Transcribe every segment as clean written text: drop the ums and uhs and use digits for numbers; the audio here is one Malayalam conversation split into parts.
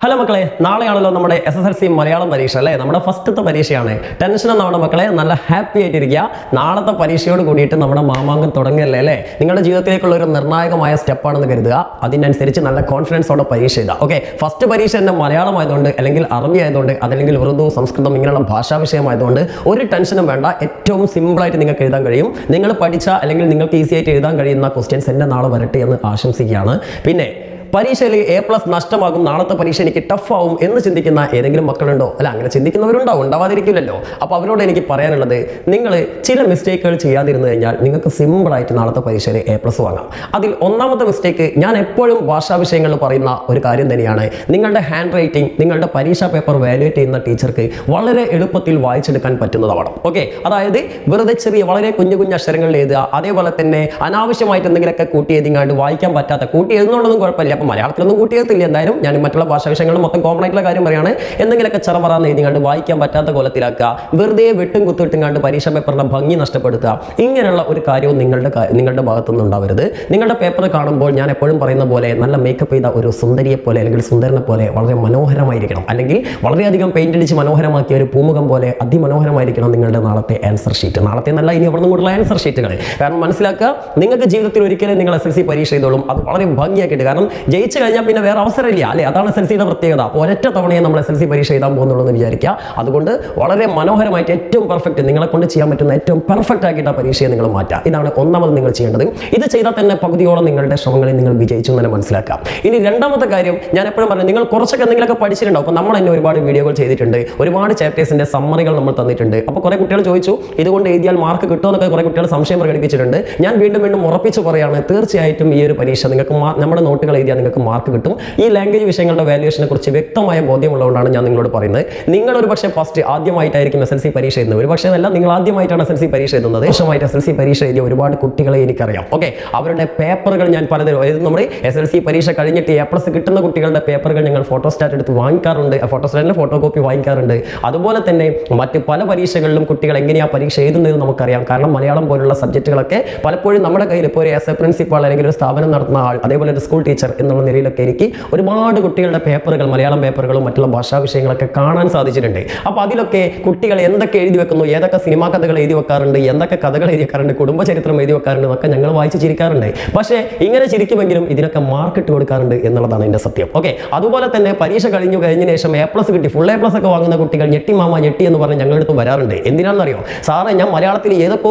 ഹലോ മക്കളെ, നാളെയാണല്ലോ നമ്മുടെ SSLC മലയാളം പരീക്ഷ അല്ലേ? നമ്മുടെ ഫസ്റ്റത്തെ പരീക്ഷയാണ്. ടെൻഷൻ നമ്മുടെ മക്കളെ നല്ല ഹാപ്പി ആയിട്ടിരിക്കുക. നാളത്തെ പരീക്ഷയോട് കൂടിയിട്ട് നമ്മുടെ മാമാങ്കം തുടങ്ങല്ലേ അല്ലേ? നിങ്ങളുടെ ജീവിതത്തിലേക്കുള്ള ഒരു നിർണായകമായ സ്റ്റെപ്പാണെന്ന് കരുതുക. അതിനനുസരിച്ച് നല്ല കോൺഫിഡൻസോടെ പരീക്ഷ എഴുതുക. ഓക്കെ, ഫസ്റ്റ് പരീക്ഷ തന്നെ മലയാളം ആയതുകൊണ്ട്, അല്ലെങ്കിൽ അറബി ആയതുകൊണ്ട്, അതല്ലെങ്കിൽ ഉറുദു, സംസ്കൃതം ഇങ്ങനെയുള്ള ഭാഷാ വിഷയമായതുകൊണ്ട് ഒരു ടെൻഷനും വേണ്ട. ഏറ്റവും സിമ്പിളായിട്ട് നിങ്ങൾക്ക് എഴുതാൻ കഴിയും. നിങ്ങൾ പഠിച്ച അല്ലെങ്കിൽ നിങ്ങൾക്ക് ഈസി ആയിട്ട് എഴുതാൻ കഴിയുന്ന ക്വസ്റ്റ്യൻസ് എന്നെ നാളെ വരട്ടെ എന്ന് ആശംസിക്കുകയാണ്. പിന്നെ പരീക്ഷയിൽ A+ നഷ്ടമാകും, നാളത്തെ പരീക്ഷ എനിക്ക് ടഫ് ആവും എന്ന് ചിന്തിക്കുന്ന ഏതെങ്കിലും മക്കളുണ്ടോ? അല്ല, അങ്ങനെ ചിന്തിക്കുന്നവരുണ്ടാവും, ഉണ്ടാവാതിരിക്കില്ലല്ലോ. അപ്പോൾ അവരോട് എനിക്ക് പറയാനുള്ളത്, നിങ്ങൾ ചില മിസ്റ്റേക്കുകൾ ചെയ്യാതിരുന്നു കഴിഞ്ഞാൽ നിങ്ങൾക്ക് സിമ്പിളായിട്ട് നാളത്തെ പരീക്ഷയിൽ A+ വാങ്ങാം. അതിൽ ഒന്നാമത്തെ മിസ്റ്റേക്ക് ഞാൻ എപ്പോഴും ഭാഷാ വിഷയങ്ങളിൽ പറയുന്ന ഒരു കാര്യം തന്നെയാണ്. നിങ്ങളുടെ ഹാൻഡ് റൈറ്റിംഗ്, നിങ്ങളുടെ പരീക്ഷാ പേപ്പർ വാല്യുവേറ്റ് ചെയ്യുന്ന ടീച്ചർക്ക് വളരെ എളുപ്പത്തിൽ വായിച്ചെടുക്കാൻ പറ്റുന്നതാവണം. ഓക്കെ, അതായത് വെറുതെ ചെറിയ വളരെ കുഞ്ഞു കുഞ്ഞു അക്ഷരങ്ങളിൽ എഴുതുക. അതേപോലെ തന്നെ അനാവശ്യമായിട്ട് എന്തെങ്കിലുമൊക്കെ കൂട്ടി എഴുതിങ്ങാണ്ട് വായിക്കാൻ പറ്റാത്ത, കൂട്ടി എഴുതുന്നുള്ളതും കുഴപ്പമില്ല. മലയാളത്തിലൊന്നും കൂട്ടിയെത്തില്ല എന്തായാലും, ഞാൻ മറ്റുള്ള ഭാഷാ വിഷയങ്ങളും മൊത്തം കോമൺ ആയിട്ടുള്ള കാര്യം പറയാണ്. എന്തെങ്കിലുമൊക്കെ ചെറമറാന്ന് എഴുതിങ്ങാണ്ട് വായിക്കാൻ പറ്റാത്ത കോലത്തിലാക്കുക, വെറുതെ വെട്ടും കുത്തിട്ടുങ്ങാണ്ട് പരീക്ഷാ പേപ്പറിന്റെ ഭംഗി നഷ്ടപ്പെടുത്തുക. ഇങ്ങനെയുള്ള ഒരു കാര്യവും നിങ്ങളുടെ ഭാഗത്തുനിന്ന് ഉണ്ടാവരുത്. നിങ്ങളുടെ പേപ്പർ കാണുമ്പോൾ ഞാൻ എപ്പോഴും പറയുന്ന പോലെ നല്ല മേക്കപ്പ് ചെയ്ത ഒരു സുന്ദരിയെ പോലെ അല്ലെങ്കിൽ സുന്ദരനെ പോലെ വളരെ മനോഹരമായിരിക്കണം, അല്ലെങ്കിൽ വളരെയധികം പെയിന്റ് അടിച്ച് മനോഹരമാക്കിയ ഒരു പൂമുഖം പോലെ അതിമനോഹരമായിരിക്കണം നിങ്ങളുടെ നാളത്തെ ആൻസർ ഷീറ്റ്. നാളത്തെ നല്ല ഇനി അവിടെ നിന്നുള്ള ആൻസർ ഷീറ്റുകൾ. കാരണം മനസ്സിലാക്കുക, നിങ്ങൾക്ക് ജീവിതത്തിൽ ഒരിക്കലും നിങ്ങൾ SSLC പരീക്ഷ ചെയ്തോളും അത് വളരെ ഭംഗിയാക്കിയിട്ട്. കാരണം ജയിച്ചു കഴിഞ്ഞാൽ പിന്നെ വേറെ അവസരമില്ല അല്ലേ? അതാണ് SSLCയുടെ പ്രത്യേകത. അപ്പോൾ ഒരൊറ്റ തവണയെ നമ്മൾ SSLC പരീക്ഷ എഴുതാൻ പോകുന്നുള്ളൂ എന്ന് വിചാരിക്കുക. അതുകൊണ്ട് വളരെ മനോഹരമായിട്ട് ഏറ്റവും പെർഫെക്റ്റ്, നിങ്ങളെ കൊണ്ട് ചെയ്യാൻ പറ്റുന്ന ഏറ്റവും പെർഫെക്റ്റ് ആക്കിയിട്ട് ആ പരീക്ഷയെ നിങ്ങൾ മാറ്റുക. ഇതാണ് ഒന്നാമത് നിങ്ങൾ ചെയ്യേണ്ടത്. ഇത് ചെയ്താൽ തന്നെ പകുതിയോളം നിങ്ങളുടെ ശ്രമങ്ങളിൽ നിങ്ങൾ വിജയിച്ചു എന്ന് തന്നെ മനസ്സിലാക്കാം. ഇനി രണ്ടാമത്തെ കാര്യം, ഞാൻ എപ്പോഴും പറഞ്ഞു, നിങ്ങൾ കുറച്ചൊക്കെ എന്തെങ്കിലുമൊക്കെ പഠിച്ചിട്ടുണ്ടാവും. അപ്പോൾ നമ്മൾ തന്നെ ഒരുപാട് വീഡിയോകൾ ചെയ്തിട്ടുണ്ട്, ഒരുപാട് ചാപ്റ്റേഴ്സിന്റെ സമ്മറികൾ നമ്മൾ തന്നിട്ടുണ്ട്. അപ്പോൾ കുറേ കുട്ടികൾ ചോദിച്ചു, ഇതുകൊണ്ട് എഴുതിയാൽ മാർക്ക് കിട്ടുമെന്നൊക്കെ കുറേ കുട്ടികൾ സംശയം പ്രകടിപ്പിച്ചിട്ടുണ്ട്. ഞാൻ വീണ്ടും ഉറപ്പിച്ച് പറയാണ്, തീർച്ചയായിട്ടും ഈ ഒരു പരീക്ഷ നിങ്ങൾക്ക് നമ്മുടെ നോട്ടുകൾ എഴുതിയാൽ നിങ്ങൾക്ക് മാർക്ക് കിട്ടും. ഈ ലാംഗ്വേജ് വിഷയങ്ങളുടെ വാല്യുവേഷനെ കുറിച്ച് വ്യക്തമായ ബോധ്യമുള്ളതുകൊണ്ടാണ് ഞാൻ നിങ്ങളോട് പറയുന്നത്. നിങ്ങൾ ഒരു പക്ഷേ ഫസ്റ്റ് ആദ്യമായിട്ടായിരിക്കും SSLC പരീക്ഷ എഴുതുന്നത്. ഒരു പക്ഷേ അല്ല, നിങ്ങൾ ആദ്യമായിട്ടാണ് SSLC പരീക്ഷ എഴുതുന്നത്. ശേഷമായിട്ട് SSLC പരീക്ഷ എഴുതിയ ഒരുപാട് കുട്ടികളെ എനിക്കറിയാം. ഓക്കെ, അവരുടെ പേപ്പറുകൾ ഞാൻ പലതരം, നമ്മുടെ SSLC പരീക്ഷ കഴിഞ്ഞിട്ട് A+ കിട്ടുന്ന കുട്ടികളുടെ പേപ്പറുകൾ ഞങ്ങൾ ഫോട്ടോസ്റ്റാറ്റ് എടുത്ത് വാങ്ങിക്കാറുണ്ട്, ഫോട്ടോസ്റ്റാറ്റിന്റെ ഫോട്ടോ കോപ്പി വാങ്ങിക്കാറുണ്ട്. അതുപോലെ തന്നെ മറ്റ് പല പരീക്ഷകളിലും കുട്ടികൾ എങ്ങനെയാണ് പരീക്ഷ എഴുതുന്നത് നമുക്കറിയാം. കാരണം മലയാളം പോലുള്ള സബ്ജക്റ്റുകളൊക്കെ പലപ്പോഴും നമ്മുടെ കയ്യിൽ ഇപ്പോൾ ഒരു പ്രിൻസിപ്പാൾ അല്ലെങ്കിൽ ഒരു സ്ഥാപനം നടത്തുന്ന ആൾ, അതേപോലെ ഒരു സ്കൂൾ ടീച്ചർ എന്നുള്ള നിലയിലൊക്കെ എനിക്ക് ഒരുപാട് കുട്ടികളുടെ പേപ്പറുകൾ, മലയാളം പേപ്പറുകളും മറ്റുള്ള ഭാഷാ വിഷയങ്ങളൊക്കെ കാണാൻ സാധിച്ചിട്ടുണ്ട്. അപ്പോൾ അതിലൊക്കെ കുട്ടികൾ എന്തൊക്കെ എഴുതി വെക്കുന്നു, ഏതൊക്കെ സിനിമാ കഥകൾ എഴുതി വെക്കാറുണ്ട്, എന്തൊക്കെ കഥകൾ എഴുതി വെക്കാറുണ്ട്, കുടുംബചരിത്രം എഴുതി വെക്കാറുണ്ട് എന്നൊക്കെ ഞങ്ങൾ വായിച്ച് ചിരിക്കാറുണ്ട്. പക്ഷേ ഇങ്ങനെ ചിരിക്കുമെങ്കിലും ഇതിനൊക്കെ മാർക്ക് ഇട്ട് കൊടുക്കാറുണ്ട് എന്നുള്ളതാണ് എൻ്റെ സത്യം. ഓക്കെ, അതുപോലെ തന്നെ പരീക്ഷ കഴിഞ്ഞതിന് ശേഷം A+ കിട്ടി, ഫുൾ A+ ഒക്കെ വാങ്ങുന്ന കുട്ടികൾ ഞെട്ടി മാമ ഞെട്ടി എന്ന് പറഞ്ഞ് ഞങ്ങളുടെ അടുത്ത് വരാറുണ്ട്. എന്തിനാണെന്നറിയോ? സാറേ, ഞാൻ മലയാളത്തിൽ ഏതൊക്കെ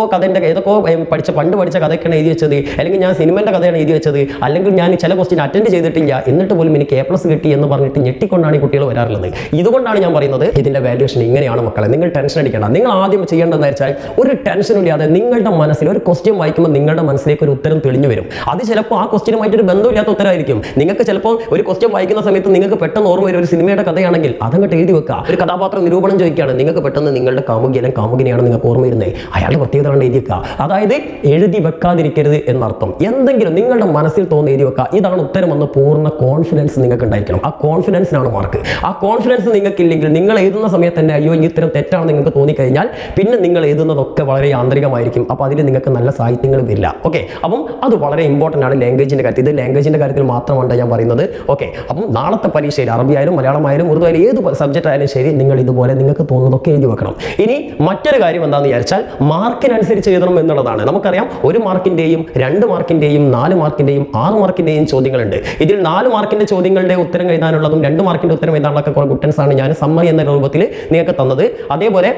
പണ്ട് പഠിച്ച കഥയ്ക്കാണ് എഴുതി വെച്ചത്, അല്ലെങ്കിൽ ഞാൻ സിനിമയുടെ കഥയാണ് എഴുതി വെച്ചത്, അല്ലെങ്കിൽ ഞാൻ ചില ക്വസ്റ്റ്യൻ അറ്റൻഡ് ചെയ്തിട്ടില്ല, എന്നിട്ട് പോലും എനിക്ക് A+ കിട്ടി എന്ന് പറഞ്ഞിട്ട് ഞെട്ടിക്കൊണ്ടാണ് ഈ കുട്ടികൾ വരാറുള്ളത്. ഇതുകൊണ്ടാണ് ഞാൻ പറയുന്നത്, ഇതിന്റെ വാല്യുവേഷൻ ഇങ്ങനെയാണ് മക്കളെ. നിങ്ങൾ ടെൻഷൻ അടിക്കേണ്ട. നിങ്ങൾ ആദ്യം ചെയ്യേണ്ടതെന്ന് വെച്ചാൽ, ഒരു ടെൻഷനും ഇല്ലാതെ നിങ്ങളുടെ മനസ്സിൽ ഒരു ക്വസ്റ്റ്യൻ വായിക്കുമ്പോൾ നിങ്ങളുടെ മനസ്സിലേക്ക് ഒരു ഉത്തരം തെളിഞ്ഞു വരും. അത് ചിലപ്പോൾ ആ ക്വസ്റ്റ്യനുമായിട്ട് ഒരു ബന്ധമില്ലാത്ത ഉത്തരമായിരിക്കും. നിങ്ങൾക്ക് ചിലപ്പോൾ ഒരു ക്വസ്റ്റ്യൻ വായിക്കുന്ന സമയത്ത് നിങ്ങൾക്ക് പെട്ടെന്ന് ഓർമ്മ വരും, ഒരു സിനിമയുടെ കഥയാണെങ്കിൽ അതങ്ങോട്ട് എഴുതി വെക്കുക. ഒരു കഥാപാത്ര നിരൂപണം ചോദിക്കുകയാണ്, നിങ്ങൾക്ക് പെട്ടെന്ന് നിങ്ങളുടെ കാമുകിനെയാണ് നിങ്ങൾക്ക് ഓർമ്മ വരുന്നത്, അയാളുടെ പ്രത്യേകത കൊണ്ട് എഴുതി വെക്കുക. അതായത് എഴുതി വെക്കാതിരിക്കരുത് എന്നർത്ഥം. എന്തെങ്കിലും നിങ്ങളുടെ മനസ്സിൽ തോന്നി എഴുതി വെക്കുക, ഇതാണ് ഉത്തരമെന്ന് പൂർണ്ണ കോൺഫിഡൻസ് നിങ്ങൾക്ക് ഉണ്ടായിരിക്കണം. ആ കോൺഫിഡൻസിനാണ് മാർക്ക്. ആ കോൺഫിഡൻസ് നിങ്ങൾക്കില്ലെങ്കിൽ, നിങ്ങൾ എഴുതുന്ന സമയത്ത് തന്നെ അയ്യോ ഈ ഉത്തരം തെറ്റാണെന്ന് നിങ്ങൾക്ക് തോന്നിക്കഴിഞ്ഞാൽ പിന്നെ നിങ്ങൾ എഴുതുന്നതൊക്കെ വളരെ യാന്ത്രികമായിരിക്കും. അപ്പോൾ അതിൽ നിങ്ങൾക്ക് നല്ല സാഹിത്യങ്ങൾ വരില്ല. ഓക്കെ, അപ്പം അത് വളരെ ഇമ്പോർട്ടൻ്റ് ആണ് ലാംഗ്വേജിൻ്റെ കാര്യത്തിൽ. ഇത് ലാംഗ്വേജിൻ്റെ കാര്യത്തിൽ മാത്രമാണ് ഞാൻ പറയുന്നത്. ഓക്കെ, അപ്പം നാളത്തെ പരീക്ഷയിൽ അറബി ആയാലും മലയാളം ആയാലും ഉറുദു ആയാലും ഏത് സബ്ജക്റ്റ് ആയാലും ശരി, നിങ്ങൾ ഇതുപോലെ നിങ്ങൾക്ക് തോന്നുന്നതൊക്കെ എഴുതി വെക്കണം. ഇനി മറ്റൊരു കാര്യം എന്താണെന്ന് വിചാരിച്ചാൽ, മാർക്കിനനുസരിച്ച് എഴുതണം എന്നുള്ളതാണ്. നമുക്കറിയാം 1 മാർക്കിൻ്റെയും 2 മാർക്കിൻ്റെയും 4 മാർക്കിൻ്റെയും 6 മാർക്കിൻ്റെയും ചോദ്യങ്ങളുണ്ട്. ഇതിൽ 4 മാർക്കിൻ്റെ ചോദ്യങ്ങളുടെ ഉത്തരം എഴുതാനുള്ളതും 2 മാർക്കിൻ്റെ ഉത്തരം എഴുതാനുള്ളതൊക്കെ കുറേ ഗുട്ടൻസ് ആണ് ഞാൻ സമ്മറി എന്ന രൂപത്തിൽ നിങ്ങൾക്ക് തന്നത്. അതേപോലെ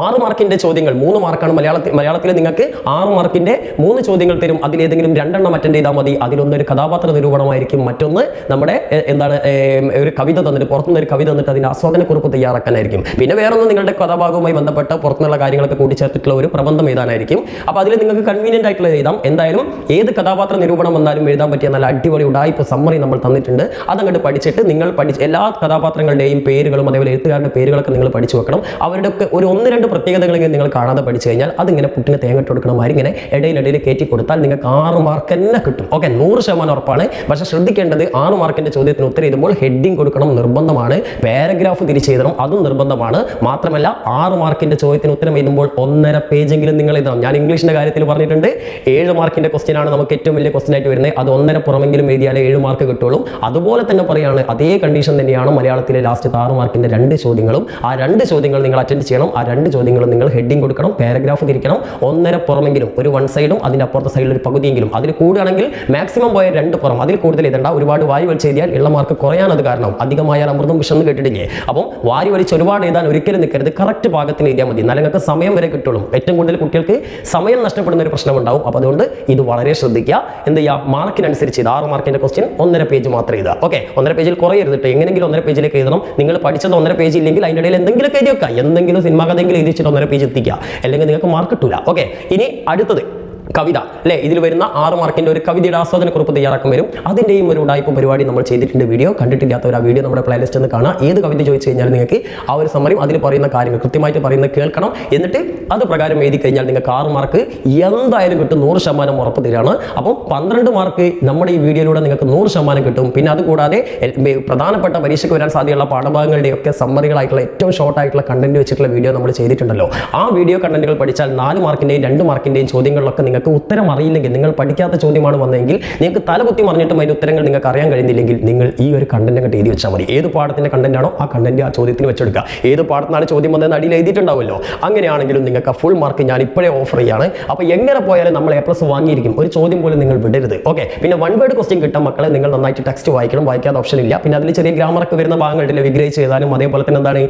6 മാർക്കിൻ്റെ ചോദ്യങ്ങൾ 3 മാർക്കാണ് മലയാളത്തിൽ നിങ്ങൾക്ക് 6 മാർക്കിൻ്റെ 3 ചോദ്യങ്ങൾ തരും. അതിലേതെങ്കിലും 2 എണ്ണം അറ്റൻഡ് ചെയ്താൽ മതി. അതിലൊന്ന് ഒരു കഥാപാത്ര നിരൂപണമായിരിക്കും, മറ്റൊന്ന് നമ്മുടെ ഒരു കവിത തന്നിട്ട്, പുറത്തുനിന്ന് ഒരു കവിത തന്നിട്ട് അതിൻ്റെ ആസ്വാദനക്കുറിപ്പ് തയ്യാറാക്കാനായിരിക്കും. പിന്നെ വേറൊന്ന് നിങ്ങളുടെ കഥാഭാഗവുമായി ബന്ധപ്പെട്ട പുറത്തുനിന്നുള്ള കാര്യങ്ങളൊക്കെ കൂട്ടിച്ചേർത്തിട്ടുള്ള ഒരു പ്രബന്ധം എഴുതാനായിരിക്കും. അപ്പോൾ അതിൽ നിങ്ങൾക്ക് കൺവീനിയൻ്റ് ആയിട്ടുള്ള എഴുതാം. എന്തായാലും ഏത് കഥാപാത്ര നിരൂപണം വന്നാലും എഴുതാൻ പറ്റിയ നല്ല അടിപൊളി ഉടായ്പ സമ്മറി നമ്മൾ തന്നിട്ടുണ്ട്. അതങ്ങോട്ട് പഠിച്ചിട്ട് നിങ്ങൾ എല്ലാ കഥാപാത്രങ്ങളുടെയും പേരുകളും അതേപോലെ എഴുത്തുകാരുടെ പേരുകളൊക്കെ നിങ്ങൾ പഠിച്ചു വെക്കണം. അവരുടെ ഒക്കെ ഒരു 1-2 രണ്ട് പ്രത്യേകതകളെങ്കിലും നിങ്ങൾ കാണാതെ പഠിച്ചു കഴിഞ്ഞാൽ അതിങ്ങനെ പുട്ടിന് തേങ്ങട്ട് കൊടുക്കണ മാതിരി ഇങ്ങനെ ഇടയിൽ കയറ്റി കൊടുത്താൽ നിങ്ങൾക്ക് 6 മാർക്ക് തന്നെ കിട്ടും. ഓക്കെ, 100% ഉറപ്പാണ്. പക്ഷേ ശ്രദ്ധിക്കേണ്ടത് 6 മാർക്കിന്റെ ചോദ്യത്തിന് ഉത്തരം എഴുതുമ്പോൾ ഹെഡിങ് കൊടുക്കണം, നിർബന്ധമാണ്. പാരഗ്രാഫ് തിരിച്ചെഴുതണം, അതും നിർബന്ധമാണ്. മാത്രമല്ല 6 മാർക്കിന്റെ ചോദ്യത്തിന് ഉത്തരം എഴുതുമ്പോൾ 1.5 പേജെങ്കിലും നിങ്ങൾ എഴുതണം. ഞാൻ ഇംഗ്ലീഷിന്റെ കാര്യത്തിൽ പറഞ്ഞിട്ടുണ്ട്, 7 മാർക്കിന്റെ ക്വസ്റ്റ്യൻ ആണ് നമുക്ക് ഏറ്റവും വലിയ ക്വസ്റ്റ്യൻ ആയിട്ട് വരുന്നത്. അത് 1.5 പുറമെങ്കിലും എഴുതിയാലേ 7 മാർക്ക് കിട്ടുള്ളൂ. അതുപോലെ തന്നെ പറയാണ്, അതേ കണ്ടീഷൻ തന്നെയാണ് മലയാളത്തിലെ ലാസ്റ്റ് 6 മാർക്കിന്റെ 2 ചോദ്യങ്ങളും. ആ 2 ചോദ്യങ്ങൾ നിങ്ങൾ അറ്റൻഡ് ചെയ്യണം. ആ 2 ചോദ്യങ്ങളും നിങ്ങൾ ഹെഡിങ് കൊടുക്കണം, പാരഗ്രാഫ് തിരിക്കണം. 1.5 പുറമെങ്കിലും, ഒരു 1 സൈഡും അതിന്റെ അപ്പുറത്തെ സൈഡിൽ ഒരു പകുതിയെങ്കിലും. അതിൽ കൂടുകയാണെങ്കിൽ മാക്സിമം പോയ 2 പുറം, അതിൽ കൂടുതൽ എഴുതണ്ട. ഒരുപാട് വാരി വലിച്ച് എഴുതിയാൽ ഉള്ള മാർക്ക് കുറയാൻ അത് കാരണം. അധികമായാൽ അമൃതം വിഷന്ന് കേട്ടിട്ടില്ലേ? അപ്പം വാരി വലിച്ച് ഒരുപാട് എഴുതാൻ ഒരിക്കലും നിൽക്കരുത്. കറക്റ്റ് പാകത്തിന് എഴുതിയാൽ മതി, എന്നാലും നിങ്ങൾക്ക് സമയം വരെ കിട്ടുള്ളൂ. ഏറ്റവും കൂടുതൽ കുട്ടികൾക്ക് സമയം നഷ്ടപ്പെടുന്ന ഒരു പ്രശ്നം ഉണ്ടാവും. അപ്പോൾ അതുകൊണ്ട് ഇത് വളരെ ശ്രദ്ധിക്കുക. എന്ത് ചെയ്യുക, മാർക്കിനനുസരിച്ച് 6 മാർക്കിന്റെ ക്വസ്റ്റ്യൻ 1.5 പേജ് മാത്രം എഴുതുക. ഓക്കെ, 1.5 പേജിൽ കുറേ എഴുതിട്ട് എങ്ങനെയെങ്കിലും 1.5 പേജിലേക്ക് എഴുതണം. നിങ്ങൾ പഠിച്ചത് 1.5 പേജ് ഇല്ലെങ്കിൽ അതിൻ്റെ ഇടയിൽ എന്തെങ്കിലും എഴുതി വെക്കുക, എന്തെങ്കിലും സിനിമ കഥയെങ്കിലും എഴുതി വെച്ചിട്ട് 1.5 പേജ് എത്തിക്കുക, അല്ലെങ്കിൽ നിങ്ങൾക്ക് മാർക്ക് കിട്ടൂല. ഓക്കെ, ഇനി അടുത്തത് കവിത അല്ലേ. ഇതിൽ വരുന്ന 6 മാർക്കിന്റെ ഒരു കവിതയുടെ ആസ്വാദന കുറിപ്പ് തയ്യാറാക്കാൻ വരും. അതിന്റെയും ഒരു ഉടായ്പ പരിപാടി നമ്മൾ ചെയ്തിട്ടുണ്ട്. വീഡിയോ കണ്ടിട്ടില്ലാത്തവർ ആ വീഡിയോ നമ്മുടെ പ്ലേലിസ്റ്റ് ഒന്ന് കാണാം. ഏത് കവിത ചോദിച്ചു കഴിഞ്ഞാൽ നിങ്ങൾക്ക് ആ ഒരു സമ്മറി, അതിൽ പറയുന്ന കാര്യങ്ങൾ കൃത്യമായിട്ട് പറയുന്നത് കേൾക്കണം. എന്നിട്ട് അത് പ്രകാരം എഴുതി കഴിഞ്ഞാൽ നിങ്ങൾക്ക് 6 മാർക്ക് എന്തായാലും കിട്ടും, 100% ഉറപ്പ് തരാണ്. അപ്പം 12 മാർക്ക് നമ്മുടെ ഈ വീഡിയോയിലൂടെ നിങ്ങൾക്ക് 100% കിട്ടും. പിന്നെ അതുകൂടാതെ പ്രധാനപ്പെട്ട പരീക്ഷയ്ക്ക് വരാൻ സാധ്യതയുള്ള പാഠഭാഗങ്ങളുടെയൊക്കെ സമ്മറികളായിട്ടുള്ള ഏറ്റവും ഷോർട്ട് ആയിട്ടുള്ള കണ്ടന്റ് വെച്ചിട്ടുള്ള വീഡിയോ നമ്മൾ ചെയ്തിട്ടുണ്ടല്ലോ. ആ വീഡിയോ കണ്ടന്റുകൾ പഠിച്ചാൽ 4 മാർക്കിന്റെയും 2 മാർക്കിന്റെയും ചോദ്യങ്ങളിലൊക്കെ നിങ്ങൾക്ക് ഉത്തരം അറിയില്ലെങ്കിൽ, നിങ്ങൾ പഠിക്കാത്ത ചോദ്യമാണ് വന്നതെങ്കിൽ, നിങ്ങൾക്ക് തലകുത്തി മറിഞ്ഞിട്ടും അതിന്റെ ഉത്തരങ്ങൾ നിങ്ങൾക്ക് അറിയാൻ കഴിയുന്നില്ലെങ്കിൽ, നിങ്ങൾ ഈ ഒരു കണ്ടന്റ് അങ്ങോട്ട് എഴുതി വെച്ചാൽ മതി. ഏത് പാഠത്തിന്റെ കണ്ടന്റ് ആണോ ആ കണ്ടന്റ് ആ ചോദ്യത്തിന് വെച്ചെടുക്കുക. ഏത് പാഠത്തിനാണ് ചോദ്യം വന്നതെന്ന് അടിയിൽ എഴുതിയിട്ടുണ്ടാവുമല്ലോ. അങ്ങനെയാണെങ്കിലും നിങ്ങൾക്ക് ഫുൾ മാർക്ക് ഞാൻ ഇപ്പോഴേ ഓഫർ ചെയ്യാണ്. അപ്പോൾ എങ്ങനെ പോയാലും നമ്മൾ A+ വാങ്ങിയിരിക്കും. ഒരു ചോദ്യം പോലും നിങ്ങൾ വിടരുത്. ഓക്കെ, പിന്നെ 1 വേർഡ് ക്വസ്റ്റ്യൻ കിട്ടാൻ മക്കളെ നിങ്ങൾ നന്നായിട്ട് ടെക്സ്റ്റ് വായിക്കണം. വായിക്കാത്ത ഓപ്ഷൻ ഇല്ല. പിന്നെ അതിൽ ചെറിയ ഗ്രാമറൊക്കെ വരുന്ന ഭാഗങ്ങളിലെ വിഗ്രഹിച്ച് ചെയ്താലും, അതേപോലെ തന്നെ എന്താണ്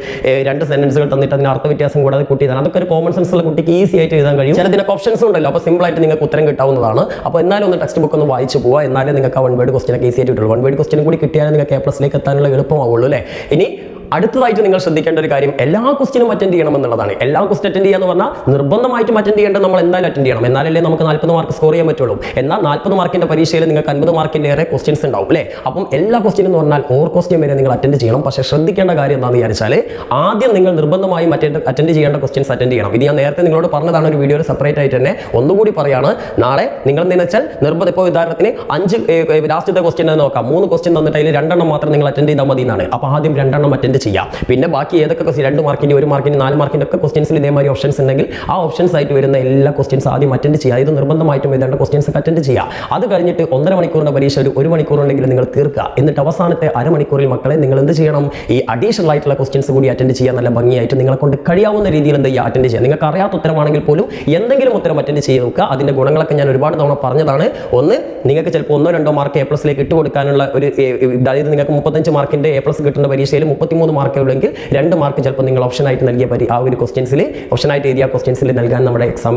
2 സെന്റൻസുകൾ തന്നിട്ട് അതിന് അർത്ഥ വ്യത്യാസം കൂടാതെ കൂട്ടി തരാൻ, അതൊക്കെ ഒരു കോമൺ സെൻസ് ഉള്ള കുട്ടിക്ക് ഈസി ആയിട്ട് എഴുതാൻ കഴിയും. ചിലതിനൊക്കെ ഓപ്ഷൻസ് ഉണ്ടല്ലോ, അപ്പോൾ സിമ്പിൾ ആയിട്ട് നിങ്ങൾക്ക് ഉത്തരം കിട്ടാവുന്നതാണ്. അപ്പോൾ എന്നാലും ഒന്ന് ടെക്സ്റ്റ് ബുക്ക് ഒന്ന് വായിച്ചു പോവുക, എന്നാലേ നിങ്ങൾക്ക് ആ 1 വേർഡ് ക്വസ്റ്റ്യൻ ഒക്കെ ഈസി ആയിട്ട് കിട്ടുള്ളൂ. 1 വേർഡ് ക്വസ്റ്റ്യൻ കൂടി കിട്ടിയാൽ നിങ്ങൾക്ക് A+ എത്താനുള്ള എളുപ്പമാവുള്ളൂ അല്ലേ. ഇനി അടുത്തതായിട്ട് നിങ്ങൾ ശ്രദ്ധിക്കേണ്ട ഒരു കാര്യം, എല്ലാ ക്വസ്റ്റ്യനും അറ്റൻഡ് ചെയ്യണം എന്നുള്ളതാണ്. എല്ലാ ക്വസ്റ്റ്യൻ അറ്റൻഡ് ചെയ്യാന്ന് പറഞ്ഞാൽ നിർബന്ധമായിട്ടും അറ്റൻഡ് ചെയ്യേണ്ടത് നമ്മൾ എന്തായാലും അറ്റൻഡ് ചെയ്യണം. എന്നാലല്ലേ നമുക്ക് 40 മാർക്ക് സ്കോർ ചെയ്യാൻ പറ്റുള്ളൂ. എന്നാൽ 40 മാർക്കിന്റെ പരീക്ഷയിൽ നിങ്ങൾക്ക് 50 മാർക്കിന്റെ ഏറെ ക്വസ്റ്റ്യൻസ് ഉണ്ടാവും അല്ലേ. അപ്പം എല്ലാ ക്വസ്റ്റ്യൻ എന്ന് പറഞ്ഞാൽ ഓർ ക്വസ്റ്റ്യൻ വരെ നിങ്ങൾ അറ്റൻഡ് ചെയ്യണം. പക്ഷേ ശ്രദ്ധിക്കേണ്ട കാര്യം എന്താണെന്ന് വിചാരിച്ചാൽ, ആദ്യം നിങ്ങൾ നിർബന്ധമായും അറ്റൻഡ് ചെയ്യേണ്ട ക്വസ്റ്റ്യൻസ് അറ്റൻഡ് ചെയ്യണം. ഇത് ഞാൻ നേരത്തെ നിങ്ങളോട് പറഞ്ഞതാണ് ഒരു വീഡിയോയിൽ സെപ്പറേറ്റ് ആയിട്ട് തന്നെ. ഒന്നുകൂടി പറയാണ്, നാളെ നിങ്ങൾ എന്തെന്ന് വെച്ചാൽ നിർബന്ധം, ഇപ്പോൾ ഉദാഹരണത്തിന് 5 ലാസ്റ്റത്തെ ക്വസ്റ്റ്യൻ നോക്കാം, 3 ക്വസ്റ്റ്യൻ തന്നിട്ട് അതിൽ 2 എണ്ണം മാത്രം നിങ്ങൾ അറ്റൻഡ് ചെയ്താൽ മതി എന്നാണ്. അപ്പോൾ ആദ്യം 2 എണ്ണം അറ്റൻഡ് ചെയ്യാം. പിന്നെ ബാക്കി ഏതൊക്കെ 2 മാർക്കിന്റെ 1 മാർക്കിന്റെ 4 മാർക്കിന്റെ ഒക്കെ ക്വസ്റ്റ്യൻസിൽ ഇതേമാതിരി ഓപ്ഷൻസ് ഉണ്ടെങ്കിൽ ആ ഓപ്ഷൻസ് ആയിട്ട് വരുന്ന എല്ലാ ക്വസ്റ്റ്യൻസ് ആദ്യം അറ്റൻഡ് ചെയ്യുക. ഇത് നിർബന്ധമായിട്ടും എഴുതേണ്ട ക്വസ്റ്റ്യൻസ് ഒക്കെ അറ്റൻഡ് ചെയ്യുക. അത് കഴിഞ്ഞിട്ട് 1.5 മണിക്കൂറിന്റെ പരീക്ഷ ഒരു 1 മണിക്കൂർ ഉണ്ടെങ്കിൽ നിങ്ങൾ തീർക്കുക. എന്നിട്ട് അവസാനത്തെ അരമണിക്കൂറിൽ മക്കളെ നിങ്ങൾ എന്ത് ചെയ്യണം, ഈ അഡീഷണൽ ആയിട്ടുള്ള ക്വസ്റ്റ്യൻസ് കൂടി അറ്റൻഡ് ചെയ്യാൻ നല്ല ഭംഗിയായിട്ട് നിങ്ങളെ കൊണ്ട് കഴിയാവുന്ന രീതിയിൽ എന്ത് ചെയ്യുക, അറ്റൻഡ് ചെയ്യുക. നിങ്ങൾക്ക് അറിയാത്ത ഉത്തരമാണെങ്കിൽ പോലും എന്തെങ്കിലും ഉത്തരം അറ്റൻഡ് ചെയ്ത് നോക്കുക. അതിന്റെ ഗുണങ്ങളൊക്കെ ഞാൻ ഒരുപാട് തവണ പറഞ്ഞതാണ്. ഒന്ന്, നിങ്ങൾക്ക് ചിലപ്പോൾ 1-2 മാർക്ക് A+ ഇട്ട് കൊടുക്കാനുള്ള ഒരു, അതായത് നിങ്ങൾക്ക് 35 മാർക്കിന്റെ A+ കിട്ടുന്ന പരീക്ഷയിൽ 33 മാർക്ക് ഉള്ളെങ്കിൽ 2 മാർക്ക് ചിലപ്പോൾ നിങ്ങൾ ഓപ്ഷൻ ആയിട്ട് നൽകിയ ആ ഒരു ക്വസ്റ്റ്യൻസിൽ, ഓപ്ഷൻ ആയിട്ട് എഴുതിയ ക്വസ്റ്റ്യൻസിൽ നൽകാൻ നമ്മുടെ എക്സാം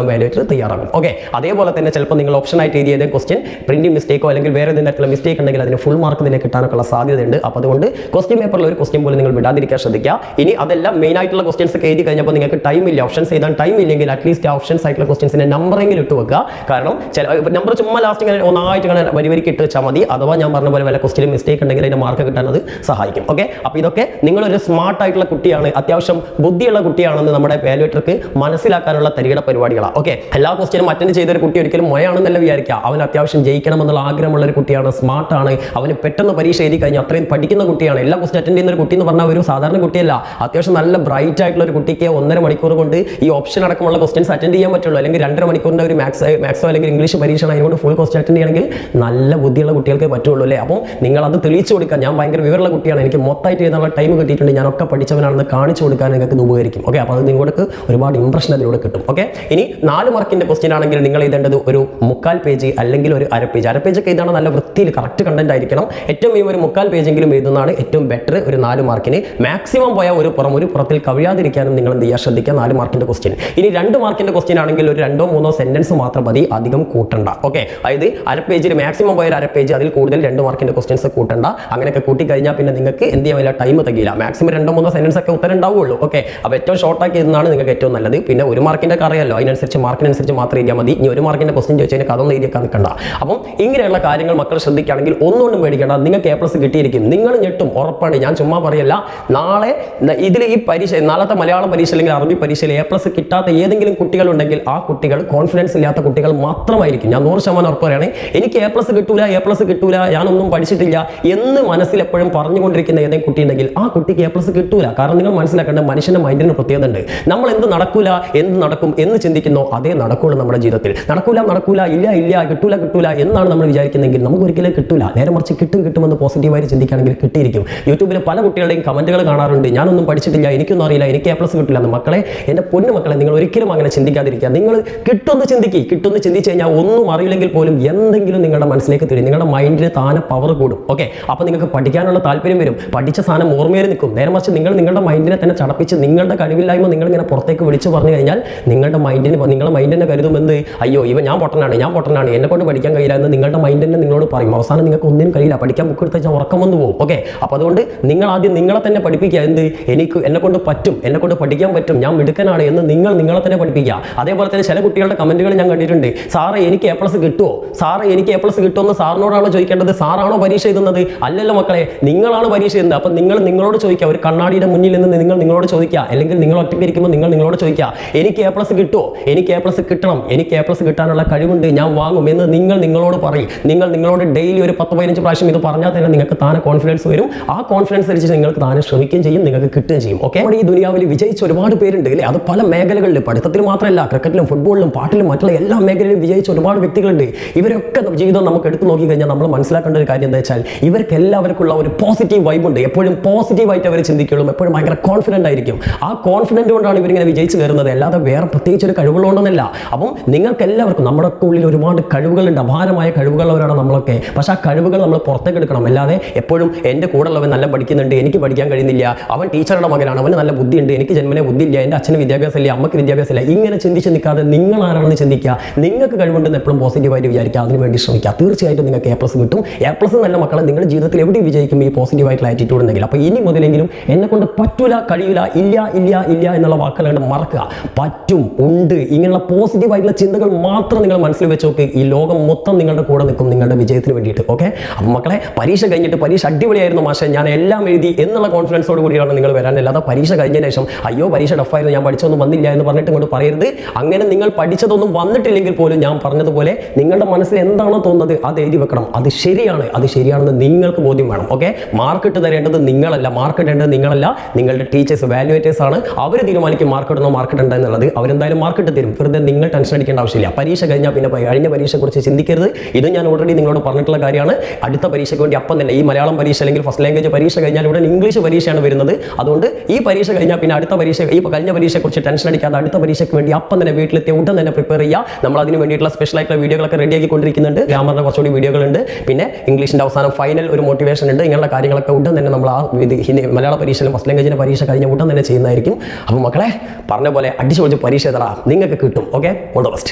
വാല്യുവേറ്റർ തയ്യാറാകും. ഓക്കെ, അതേപോലെ തന്നെ ചിലപ്പോൾ നിങ്ങൾ ഓപ്ഷൻ ആയിട്ട് എഴുതിയ ക്വസ്റ്റ്യൻ പ്രിന്റിംഗ് മിസ്റ്റേക്കോ അല്ലെങ്കിൽ വേറെ ഏതെങ്കിലും തരത്തിലുള്ള മിസ്റ്റേക്ക് ഉണ്ടെങ്കിൽ അതിന് ഫുൾ മാർക്ക് തന്നെ കിട്ടാനൊക്കെയുള്ള സാധ്യതയുണ്ട്. അപ്പോൾ അതുകൊണ്ട് ക്വസ്റ്റ്യൻ പേപ്പറിൽ ഒരു ക്വസ്റ്റ്യൻ പോലും നിങ്ങൾ വിടാതിരിക്കാൻ ശ്രദ്ധിക്കുക. ഇനി അതെല്ലാം മെയിൻ ആയിട്ടുള്ള ക്വസ്റ്റ്യൻസ് ഒക്കെ എഴുതി കഴിഞ്ഞപ്പോൾ നിങ്ങൾക്ക് ടൈം ഇല്ല, ഓപ്ഷൻസ് എഴുതാൻ ടൈം ഇല്ലെങ്കിൽ അറ്റ്ലീസ്റ്റ് ആ ഓപ്ഷൻസ് ആയിട്ടുള്ള ക്വസ്റ്റ്യൻസിന്റെ നമ്പറെങ്കിലും ഇട്ട് വെക്കുക. കാരണം നമ്പർ ചുമ്മാ ലാസ്റ്റ് ഇങ്ങനെ ഒന്നായിട്ട് ഇങ്ങനെ വരിവരിക്ക് ഇട്ട് വെച്ചാൽ മതി. അഥവാ ഞാൻ പറഞ്ഞ പോലെ വല്ല ക്വസ്റ്റ്യൻ മിസ്റ്റേക്ക് ഉണ്ടെങ്കിൽ അതിന്റെ മാർക്ക് കിട്ടാൻ അത് സഹായിക്കും. ഓക്കെ, അപ്പോൾ ഇതൊക്കെ നിങ്ങളൊരു സ്മാർട്ട് ആയിട്ടുള്ള കുട്ടിയാണ്, അത്യാവശ്യം ബുദ്ധിയുള്ള കുട്ടിയാണെന്ന് നമ്മുടെ വാല്യുവേറ്റർക്ക് മനസ്സിലാക്കാനുള്ള തരികിട പരിപാടികളാണ്. ഓക്കെ, എല്ലാ ക്വസ്റ്റ്യനും അറ്റൻഡ് ചെയ്ത ഒരു കുട്ടി ഒരിക്കലും മൊയാണെന്നല്ല വിചാരിക്കുക. അവൻ അത്യാവശ്യം ജയിക്കണമെന്നുള്ള ആഗ്രഹമുള്ള ഒരു കുട്ടിയാണ്, സ്മാർട്ടാണ്, അവന് പെട്ടെന്ന് പരീക്ഷ എഴുതി കഴിഞ്ഞാൽ അത്രയും പഠിക്കുന്ന കുട്ടിയാണ്. എല്ലാ ക്വസ്റ്റ്യൻ അറ്റൻഡ് ചെയ്യുന്ന ഒരു കുട്ടി എന്ന് പറഞ്ഞാൽ ഒരു സാധാരണ കുട്ടിയല്ല. അത്യാവശ്യം നല്ല ബ്രൈറ്റ് ആയിട്ടുള്ള ഒരു കുട്ടിക്ക് 1.5 മണിക്കൂർ കൊണ്ട് ഈ ഓപ്ഷൻ അടക്കമുള്ള ക്വസ്റ്റ്യൻസ് അറ്റൻഡ് ചെയ്യാൻ പറ്റുള്ളൂ. അല്ലെങ്കിൽ 2.5 മണിക്കൂറിന്റെ ഒരു മാത്സോ അല്ലെങ്കിൽ ഇംഗ്ലീഷ് പരീക്ഷ ആയതുകൊണ്ട് ഫുൾ ക്വസ്റ്റ്യൻ അറ്റൻഡ് ചെയ്യണമെങ്കിൽ നല്ല ബുദ്ധിയുള്ള കുട്ടികൾക്ക് പറ്റുള്ളൂ അല്ലേ. അപ്പം നിങ്ങൾ അത് തെളിയിച്ചു കൊടുക്കുക. ഞാൻ ഭയങ്കര വിവരമുള്ള കുട്ടിയാണ്, എനിക്ക് മൊത്തമായിട്ട് എഴുതാനുള്ള ടൈം കിട്ടിയിട്ടുണ്ട്, ഞാനൊക്കെ പഠിച്ചവനാണെന്ന് കാണിച്ചു കൊടുക്കാൻ നിങ്ങൾക്ക് ഇത് ഉപകരിക്കും. ഓക്കെ, അപ്പോൾ അത് നിങ്ങൾക്ക് ഒരുപാട് ഇംപ്രഷൻ അതിലൂടെ കിട്ടും. ഓക്കെ, ഇനി 4 മാർക്കിന്റെ ക്വസ്റ്റ്യൻ ആണെങ്കിൽ നിങ്ങൾ എഴുതേണ്ടത് ഒരു 3/4 പേജ് അല്ലെങ്കിൽ ഒരു 1/2 പേജ്. 1/2 പേജ് ഒക്കെ എഴുതാണ് നല്ല വൃത്തിയിൽ കറക്റ്റ് കണ്ടന്റ് ആയിരിക്കണം. ഏറ്റവും ഒരു 3/4 പേജെങ്കിലും എഴുതുന്നതാണ് ഏറ്റവും ബെറ്റർ ഒരു 4 മാർക്കിന്. മാക്സിമം പോയാൽ ഒരു പുറത്തിൽ കവിയാതിരിക്കാനും നിങ്ങൾ എന്ത് ചെയ്യുക, ശ്രദ്ധിക്കുക. 4 മാർക്കിന്റെ ക്വസ്റ്റ്യൻ. ഇനി 2 മാർക്കിന്റെ ക്വസ്റ്റ്യൻ ആണെങ്കിൽ ഒരു 2-3 സെന്റൻസ് മാത്രം മതി, അധികം കൂട്ടണ്ട. ഓക്കെ, അതായത് 1/2 പേജിൽ മാക്സിമം പോയ 1/2 പേജ്, അതിൽ കൂടുതൽ 2 മാർക്കിന്റെ ക്വസ്റ്റ്യൻസ് കൂട്ടണ്ട. അങ്ങനെയൊക്കെ കൂട്ടി കഴിഞ്ഞാൽ പിന്നെ നിങ്ങൾക്ക് എന്ത് ചെയ്യാൻ ടൈം തകില്ല. മാക്സിമം 2-3 സെന്റൻസ് ഒക്കെ ഉത്തരം ഉണ്ടാവുള്ളൂ. ഓക്കെ, അപ്പോൾ ഏറ്റവും ഷോർട്ടാക്കി ഇരുന്നാണ് നിങ്ങൾക്ക് ഏറ്റവും നല്ലത്. പിന്നെ 1 മാർക്കിന്റെ അറിയാലോ, അതിനനുസരിച്ച് മാർക്കിനനുസരിച്ച് മാത്രം എഴുതിയാൽ മതി. ഇനി 1 മാർക്കിന്റെ ക്വസ്റ്റ്യൻ ചോദിച്ചതിന് കഥ എഴുതിയേക്കാൻ നിൽക്കണ്ട. അപ്പം ഇങ്ങനെയുള്ള കാര്യങ്ങൾ മക്കൾ ശ്രദ്ധിക്കുകയാണെങ്കിൽ ഒന്നുകൊണ്ടും പേടിക്കേണ്ട, നിങ്ങൾക്ക് A+ കിട്ടിയിരിക്കും. നിങ്ങൾ ഞെട്ടും, ഉറപ്പാണ്, ഞാൻ ചുമ്മാ പറയല്ല. നാളെ ഇതിൽ ഈ പരീക്ഷ, നാളത്തെ മലയാളം പരീക്ഷ അല്ലെങ്കിൽ അറബി പരീക്ഷയിൽ A+ കിട്ടാത്ത ഏതെങ്കിലും കുട്ടികളുണ്ടെങ്കിൽ ആ കുട്ടികൾ കോൺഫിഡൻസ് ഇല്ലാത്ത കുട്ടികൾ മാത്രമായിരിക്കും. ഞാൻ 100% ഉറപ്പ് പറയുകയാണ്. എനിക്ക് A+ കിട്ടൂല, ഞാനൊന്നും പഠിച്ചിട്ടില്ല എന്ന് മനസ്സിൽ എപ്പോഴും പറഞ്ഞുകൊണ്ടിരിക്കുന്ന ഏതെങ്കിലും കുട്ടി ഉണ്ടെങ്കിൽ ആ കുട്ടിക്ക് A+ കിട്ടൂല. കാരണം നിങ്ങൾ മനസ്സിലാക്കേണ്ട, മനുഷ്യന്റെ മൈൻഡിന് പ്രത്യേകത ഉണ്ട്. നമ്മൾ എന്ത് നടക്കൂല, എന്ത് നടക്കും എന്ന് ചിന്തിക്കുന്നോ അതേ നടക്കുള്ളൂ നമ്മുടെ ജീവിതത്തിൽ. നടക്കൂല, ഇല്ല, കിട്ടൂല എന്നാണ് നമ്മൾ വിചാരിക്കുന്നതെങ്കിൽ നമുക്ക് ഒരിക്കലും കിട്ടൂല. നേരെ മറിച്ച് കിട്ടുമെന്ന് പോസിറ്റീവായി ചിന്തിക്കുകയാണെങ്കിൽ കിട്ടിയിരിക്കും. യൂട്യൂബിൽ പല കുട്ടികളുടെയും കമന്റുകൾ കാണാറുണ്ട്, ഞാനൊന്നും പഠിച്ചിട്ടില്ല, എനിക്കൊന്നും അറിയില്ല, എനിക്ക് A+ കിട്ടില്ല എന്ന്. മക്കളെ, എൻ്റെ പൊന്നു മക്കളെ, നിങ്ങൾ ഒരിക്കലും അങ്ങനെ ചിന്തിക്കാതിരിക്കുക. നിങ്ങൾ കിട്ടുമെന്ന് ചിന്തിച്ച് കഴിഞ്ഞാൽ ഒന്നും അറിയില്ലെങ്കിൽ പോലും എന്തെങ്കിലും നിങ്ങളുടെ മനസ്സിലേക്ക് തരും. നിങ്ങളുടെ മൈൻഡിന് താനെ പവർ കൂടും. ഓക്കെ, അപ്പോൾ നിങ്ങൾക്ക് പഠിക്കാനുള്ള താല്പര്യം വരും, പഠിച്ച സാധനം ഓർമ്മയിൽ നിൽക്കും. നേരെ മറിച്ച് നിങ്ങളുടെ മൈൻഡിനെ തന്നെ ചടപ്പിച്ച് നിങ്ങളുടെ കഴിവില്ലായ്മ നിങ്ങളിങ്ങനെ പുറത്തേക്ക് വിളിച്ചു പറഞ്ഞു കഴിഞ്ഞാൽ നിങ്ങളുടെ മൈൻഡിനെ കരുതുമെന്ന്, അയ്യോ ഞാൻ പൊട്ടനാണ്, എന്നെ കൊണ്ട് പഠിക്കാൻ കഴിയില്ല എന്ന് നിങ്ങളുടെ മൈൻഡിനെ നിങ്ങളോട് പറയും. അവസാനം നിങ്ങൾക്ക് ഒന്നിനും കഴിയില്ല, പഠിക്കാൻ ബുക്ക് എടുത്ത് വെച്ചാൽ ഉറക്കം വന്നു പോകും. ഓക്കെ, അപ്പോൾ അതുകൊണ്ട് നിങ്ങൾ ആദ്യം നിങ്ങളെ തന്നെ പഠിപ്പിക്കുക. എന്നെ കൊണ്ട് പറ്റും, എന്നെ കൊണ്ട് പഠിക്കാൻ പറ്റും, ഞാൻ മിടുക്കനാണ് എന്ന് നിങ്ങളെ തന്നെ പഠിപ്പിക്കുക. അതേപോലെ തന്നെ ചില കുട്ടികളുടെ കമന്റുകൾ ഞാൻ കണ്ടിട്ടുണ്ട്, സാറേ എനിക്ക് A+ കിട്ടുമോ, എന്ന് സാറിനോടാണോ ചോദിക്കേണ്ടത്? സാറാണോ പരീക്ഷ എഴുതുന്നത്? അല്ലല്ലോ മക്കളെ, നിങ്ങളാണ് പരീക്ഷ എഴുതുന്നത്. അപ്പം നിങ്ങളോട് ചോദിക്കുക, ഒരു കണ്ണാടിയുടെ മുന്നിൽ നിന്ന് നിങ്ങളോട് ചോദിക്കുക, അല്ലെങ്കിൽ നിങ്ങൾ ഒറ്റയ്ക്ക് ഇരിക്കുമ്പോൾ നിങ്ങളോട് ചോദിക്കുക, എനിക്ക് A+ കിട്ടുമോ, എനിക്ക് A+ കിട്ടണം, എനിക്ക് A+ കിട്ടാനുള്ള കഴിവുണ്ട്, ഞാൻ വാങ്ങും എന്ന് നിങ്ങളോട് പറയും. നിങ്ങളോട് ഡെയിലി ഒരു 10-15 പ്രാവശ്യം ഇത് പറഞ്ഞാൽ തന്നെ നിങ്ങൾക്ക് താനെ കോൺഫിഡൻസ് വരും. ആ കോൺഫിഡൻസ് അനുസരിച്ച് നിങ്ങൾക്ക് താനെ ശ്രമിക്കുകയും ചെയ്യും, നിങ്ങൾക്ക് കിട്ടുകയും ചെയ്യും. ഓക്കെ, നമ്മുടെ ഈ ദുനിയാവിൽ വിജയിച്ച ഒരുപാട് പേരുണ്ട് അല്ലേ? അത് പല മേഖലകളിൽ, പഠിത്തത്തിൽ മാത്രമല്ല, ക്രിക്കറ്റിലും ഫുട്ബോളിലും പാട്ടിലും മറ്റുള്ള എല്ലാ മേഖലയിലും വിജയിച്ച ഒരുപാട് വ്യക്തികളുണ്ട്. ഇവരൊക്കെ ജീവിതം നമുക്ക് എടുത്തു നോക്കി കഴിഞ്ഞാൽ നമ്മൾ മനസ്സിലാക്കേണ്ട ഒരു കാര്യം എന്താ വെച്ചാൽ, ഇവർക്ക് എല്ലാവർക്കുള്ള ഒരു പോസിറ്റീവ് വൈബ് ഉണ്ട്. എപ്പോഴും പോസിറ്റീവായിട്ട് അവർ ചിന്തിക്കുള്ളൂ, എപ്പോഴും ഭയങ്കര കോൺഫിഡൻ്റ് ആയിരിക്കും. ആ കോൺഫിഡൻറ്റ് കൊണ്ടാണ് ഇവരിങ്ങനെ വിജയിച്ച് കയറുന്നത്, അല്ലാതെ വേറെ പ്രത്യേകിച്ച് ഒരു കഴിവുകളുണ്ടെന്നല്ല. അപ്പം നിങ്ങൾക്ക് എല്ലാവർക്കും നമ്മുടെ ഉള്ളിൽ ഒരുപാട് കഴിവുകളുണ്ട്, അപാരമായ കഴിവുകളുള്ളവരാണ് നമ്മളൊക്കെ. പക്ഷേ ആ കഴിവുകൾ നമ്മൾ പുറത്തേക്ക് എടുക്കണം. അല്ലാതെ എപ്പോഴും എൻ്റെ കൂടെ ഉള്ളവൻ നല്ല പഠിക്കുന്നുണ്ട്, എനിക്ക് പഠിക്കാൻ കഴിയുന്നില്ല, അവൻ ടീച്ചറുടെ മകനാണ്, അവന് നല്ല ബുദ്ധിയുണ്ട്, എനിക്ക് ജന്മനെ ബുദ്ധിയില്ല, എൻ്റെ അച്ഛന് വിദ്യാഭ്യാസമില്ല, അമ്മക്ക് വിദ്യാഭ്യാസമില്ല, ഇങ്ങനെ ചിന്തിച്ച് നിൽക്കാതെ നിങ്ങൾ ആരാണെന്ന് ചിന്തിക്കുക. നിങ്ങൾക്ക് കഴിവുണ്ടെന്ന് എപ്പോഴും പോസിറ്റീവായിട്ട് വിചാരിക്കുക, അതിനുവേണ്ടി ശ്രമിക്കുക. തീർച്ചയായിട്ടും നിങ്ങൾക്ക് A+ കിട്ടും. A+ നല്ല മക്കളെ നിങ്ങളുടെ ജീവിതത്തിൽ എവിടെയും വിജയിക്കും ഈ പോസിറ്റീവായിട്ടുള്ള ആറ്റിറ്റ്യൂഡ് ഉണ്ടെങ്കിൽ. അപ്പോൾ ഇനി മുതലെങ്കിലും എന്നെ കൊണ്ട് പറ്റൂല, കഴിയില്ല, ഇല്ല എന്നുള്ള വാക്കുകൾ മറക്കുക. പറ്റും, ഉണ്ട്, ഇങ്ങനെയുള്ള പോസിറ്റീവായിട്ടുള്ള ചിന്തകൾ മാത്രം നിങ്ങൾ മനസ്സിൽ വെച്ച് നോക്ക്. ഈ ലോകം മൊത്തം നിങ്ങളുടെ കൂടെ നിൽക്കും നിങ്ങളുടെ വിജയത്തിന് വേണ്ടിയിട്ട്. ഓക്കെ, അപ്പം മക്കളെ, പരീക്ഷ കഴിഞ്ഞിട്ട് പരീക്ഷ അടിപൊളിയായിരുന്നു മാഷെ, ഞാൻ എല്ലാം എഴുതി എന്നുള്ള കോൺഫിഡൻസോട് കൂടിയാണ് നിങ്ങൾ വരാൻ. അല്ലാതെ പരീക്ഷ കഴിഞ്ഞതിന് ശേഷം അയ്യോ പരീക്ഷ ടഫായിരുന്നു, ഞാൻ പഠിച്ചൊന്നും വന്നില്ല എന്ന് പറഞ്ഞിട്ട് ഇങ്ങോട്ട് പറയരുത്. അങ്ങനെ നിങ്ങൾ പഠിച്ചതൊന്നും വന്നിട്ടില്ലെങ്കിൽ പോലും ഞാൻ പറഞ്ഞതുപോലെ നിങ്ങളുടെ മനസ്സിൽ എന്താണോ തോന്നുന്നത് അത് എഴുതി വെക്കണം. അത് ശരിയാണെന്ന് നിങ്ങൾക്ക് ബോധ്യം വേണം. ഓക്കെ, മാർക്ക് ഇട്ട് തരേണ്ടത് നിങ്ങളല്ല, നിങ്ങളുടെ ടീച്ചേഴ്സ്, വാല്യുവേറ്റേഴ്സ് ആണ്. അവർ തീരുമാനിക്കും മാർക്ക് ഇടണോ മാർക്ക് ഇടണ്ട എന്നുള്ളത്. അവരെന്തായാലും മാർക്ക് ഇട്ട് തരും. വെറുതെ നിങ്ങൾ ടെൻഷൻ അടിക്കേണ്ട ആവശ്യമില്ല. പരീക്ഷ കഴിഞ്ഞാൽ പിന്നെ കഴിഞ്ഞ പരീക്ഷയെക്കുറിച്ച് ചിന്തിക്കരുത്. ഇത് ഞാൻ ഓൾറെഡി നിങ്ങളോട് പറഞ്ഞിട്ടുള്ള കാര്യമാണ്. അടുത്ത പരീക്ഷയ്ക്ക് വേണ്ടി അപ്പം തന്നെ, ഈ മലയാളം പരീക്ഷ അല്ലെങ്കിൽ ഫസ്റ്റ് ലാംഗ്വേജ് പരീക്ഷ കഴിഞ്ഞാൽ ഉടൻ ഇംഗ്ലീഷ് പരീക്ഷയാണ് വരുന്നത്. അതുകൊണ്ട് ഈ പരീക്ഷ കഴിഞ്ഞാൽ പിന്നെ അടുത്ത പരീക്ഷ, ഈ കഴിഞ്ഞ പരീക്ഷയെക്കുറിച്ച് ടെൻഷൻ അടിക്കാതെ അടുത്ത പരീക്ഷയ്ക്ക് വേണ്ടി അപ്പം തന്നെ വീട്ടിലെത്തിയ ഉടൻ തന്നെ പ്രിപ്പയർ ചെയ്യുക. നമ്മൾ അതിന് വേണ്ടിയിട്ടുള്ള സ്പെഷ്യൽ ആയിട്ടുള്ള വീഡിയോകളൊക്കെ റെഡിയാക്കിക്കൊണ്ടിരിക്കുന്നുണ്ട്. ഗ്രാമറിന്റെ കുറച്ചുകൂടി വീഡിയോകളുണ്ട്, പിന്നെ ഇംഗ്ലീഷിന്റെ അവസാനം ഫൈനൽ ഒരു മോട്ടിവേഷൻ ഉണ്ട്. ഇങ്ങനെയുള്ള കാര്യങ്ങളൊക്കെ ഉടൻ തന്നെ നമ്മൾ ആ മലയാള പരീക്ഷയിലും ഫസ്റ്റ് ലാംഗ്വേജിന്റെ പരീക്ഷ കഴിഞ്ഞ ഉടൻ തന്നെ ചെയ്യുന്നതായിരിക്കും. അപ്പോൾ മക്കളെ, പറഞ്ഞ പോലെ അടിച്ചു പൊളിച്ച് പരീക്ഷ എഴുതണം, നിങ്ങൾക്ക് കിട്ടും. Okay, all the best.